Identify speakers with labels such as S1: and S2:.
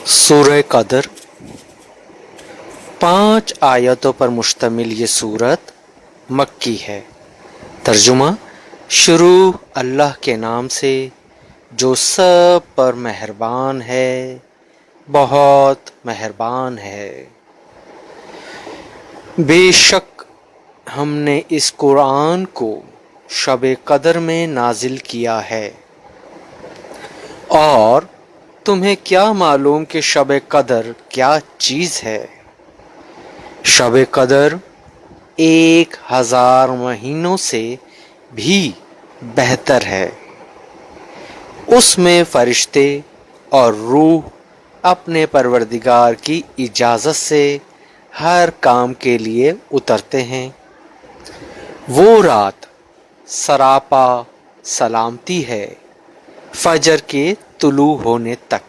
S1: सूरह कदर 5 आयतों पर मुश्तमिल ये सूरत मक्की है। तर्जुमा शुरू अल्लाह के नाम से जो सब पर मेहरबान है, बहुत मेहरबान है। बेशक हमने इस कुरान को शब कदर में नाजिल किया है, और तुम्हें क्या मालूम कि शब कदर क्या चीज़ है। शब कदर 1000 महीनों से भी बेहतर है। उसमें फरिश्ते और रूह अपने परवरदिगार की इजाज़त से हर काम के लिए उतरते हैं। वो रात सरापा सलामती है फजर के तुलू होने तक।